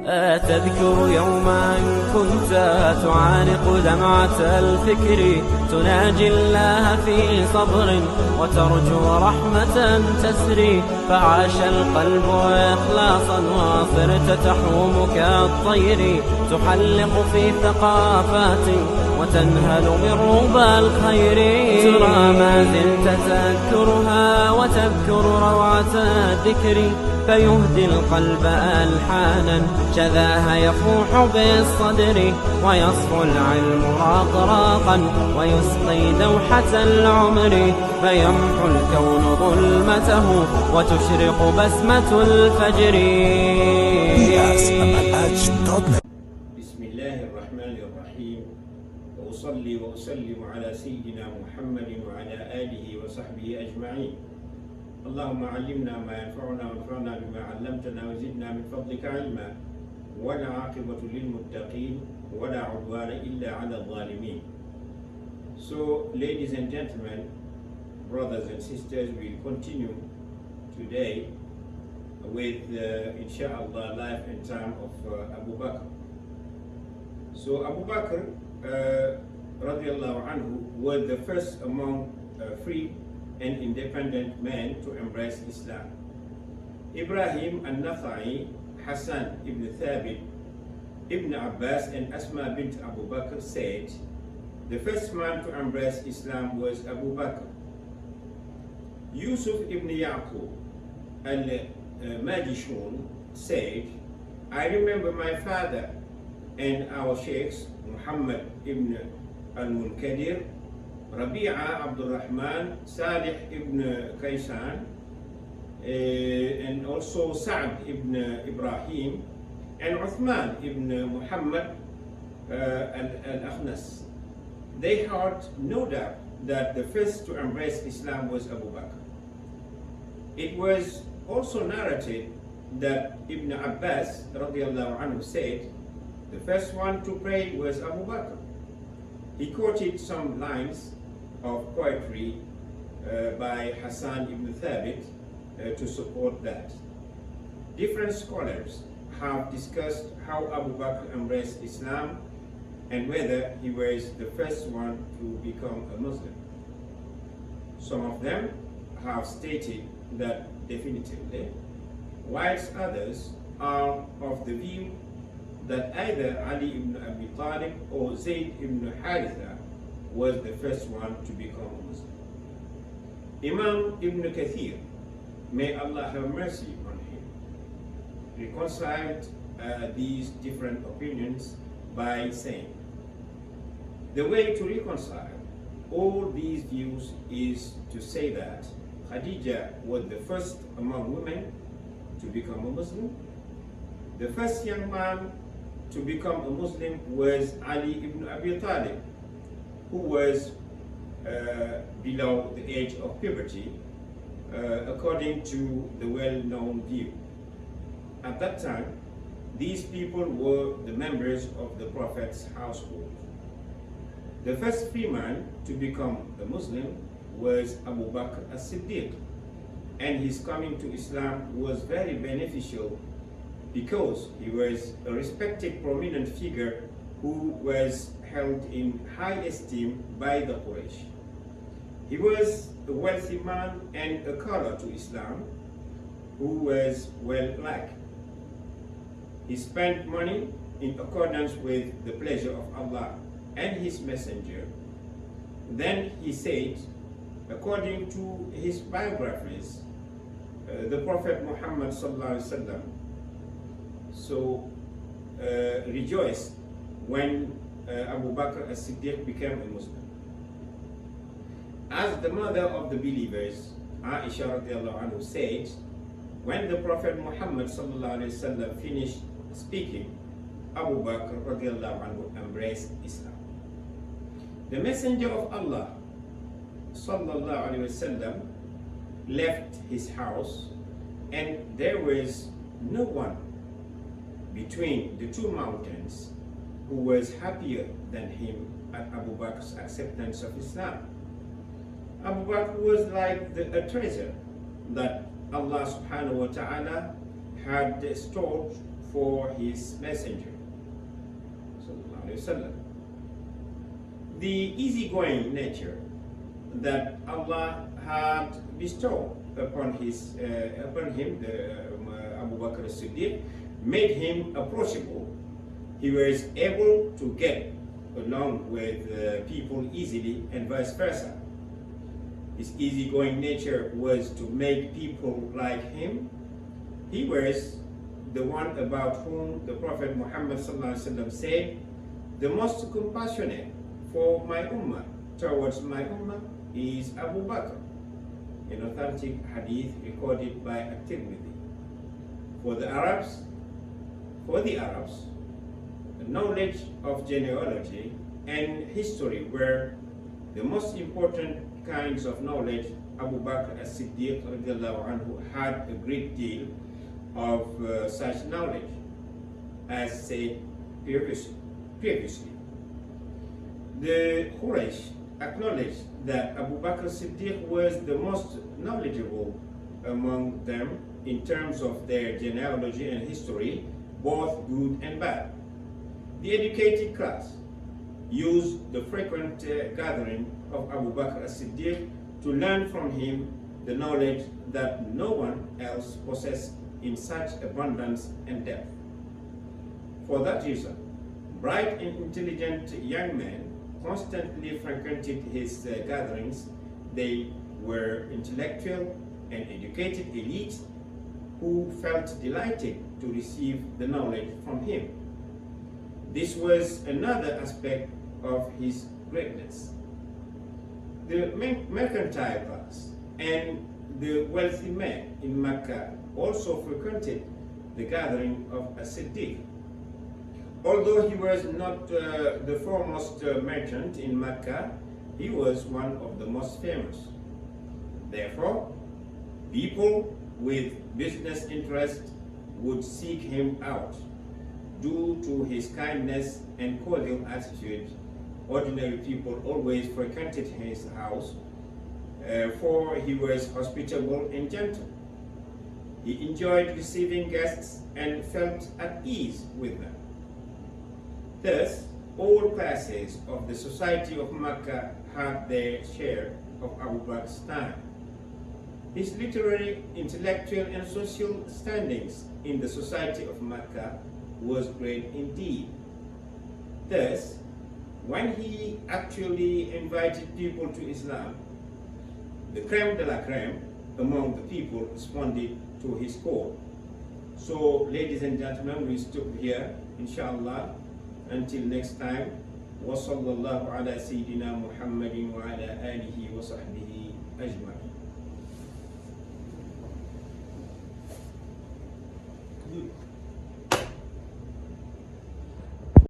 تذكر يوما كنت تعانق دمعة الفكر تناجي الله في صبر وترجو رحمة تسري فعاش القلب إخلاصا وصرت تحوم كالطير تحلق في ثقافات وتنهل من ربى الخير ترى ما زلت تذكرها وتذكر روعة الذكر فيهدي القلب ألحانا شذاها يفوح بالصدر ويصفو العلم راقراقا ويسقي دوحة العمر فيمحو الكون ظلمته وتشرق بسمة الفجر. بسم الله الرحمن الرحيم وأصلي وأسلم على سيدنا محمد وعلى آله وصحبه أجمعين. اللهم علمنا ما ينفعنا وانفعنا بما علمتنا وزدنا من فضلك علما ولا عاقبة للمتقين ولا عدوان إلا على الظالمين. So, ladies and gentlemen, brothers and sisters, we continue today with inshallah life and time of Abu Bakr. So Abu Bakr radiallahu anhu was the first among free and independent men to embrace Islam. Ibrahim al-Nakhai, Hassan ibn Thabit, Ibn Abbas and Asma bint Abu Bakr said, the first man to embrace Islam was Abu Bakr. Yusuf ibn Yaqub al-Majishun said, I remember my father and our sheikhs, Muhammad ibn al-Munkadir, Rabi'a Abdul Rahman, Salih ibn Kaysan, and also Sa'd ibn Ibrahim, and Uthman ibn Muhammad al-Akhnas. They had no doubt that the first to embrace Islam was Abu Bakr. It was also narrated that Ibn Abbas radiallahu anhu said, the first one to pray was Abu Bakr. He quoted some lines of poetry by Hassan ibn Thabit to support that. Different scholars have discussed how Abu Bakr embraced Islam and whether he was the first one to become a Muslim. Some of them have stated that definitively, whilst others are of the view that either Ali ibn Abi Talib or Zayd ibn Haritha was the first one to become a Muslim. Imam Ibn Kathir, may Allah have mercy on him, reconciled these different opinions by saying, the way to reconcile all these views is to say that Khadija was the first among women to become a Muslim. The first young man to become a Muslim was Ali ibn Abi Talib, who was below the age of puberty, according to the well-known view. At that time, these people were the members of the Prophet's household. The first free man to become a Muslim was Abu Bakr as-Siddiq, and his coming to Islam was very beneficial because he was a respected, prominent figure who was held in high esteem by the Quraysh. He was a wealthy man and a caller to Islam who was well liked. He spent money in accordance with the pleasure of Allah and His Messenger. Then he said, according to his biographies, the Prophet Muhammad sallallahu alaihi wasallam rejoiced when Abu Bakr as-Siddiq became a Muslim. As the mother of the believers, Aisha radiallahu anhu said, when the Prophet Muhammad sallallahu alaihi wasallam finished speaking, Abu Bakr radiallahu anhu embraced Islam. The Messenger of Allah sallallahu alaihi wasallam left his house, and there was no one between the two mountains who was happier than him at Abu Bakr's acceptance of Islam. Abu Bakr was like a treasure that Allah subhanahu wa ta'ala had stored for his messenger. The easygoing nature that Allah had bestowed upon him, Abu Bakr as-Siddiq, made him approachable. He was able to get along with people easily and vice versa. His easygoing nature was to make people like him. He was the one about whom the Prophet Muhammad said, the most compassionate for my ummah, towards my ummah, is Abu Bakr, an authentic hadith recorded by At-Tirmidhi. For the Arabs, the knowledge of genealogy and history were the most important kinds of knowledge. Abu Bakr as-Siddiq had a great deal of such knowledge, as said previously. The Quraysh acknowledged that Abu Bakr as-Siddiq was the most knowledgeable among them in terms of their genealogy and history, both good and bad. The educated class used the frequent gathering of Abu Bakr as-Siddiq to learn from him the knowledge that no one else possessed in such abundance and depth. For that reason, bright and intelligent young men constantly frequented his gatherings. They were intellectual and educated elites who felt delighted to receive the knowledge from him. This was another aspect of his greatness. The mercantile class and the wealthy men in Mecca also frequented the gathering of a Siddiq. Although he was not the foremost merchant in Mecca, he was one of the most famous. Therefore, people with business interests would seek him out. Due to his kindness and cordial attitude, ordinary people always frequented his house, for he was hospitable and gentle. He enjoyed receiving guests and felt at ease with them. Thus, all classes of the society of Mecca had their share of Abu Bakr's time. His literary, intellectual, and social standings in the society of Mecca was great indeed. Thus, when he actually invited people to Islam, the crème de la crème among the people responded to his call. So, ladies and gentlemen, we stop here, inshallah. Until next time, wa sallallahu ala sayyidina Muhammadin wa ala alihi wa sahbihi ajma'in. Good.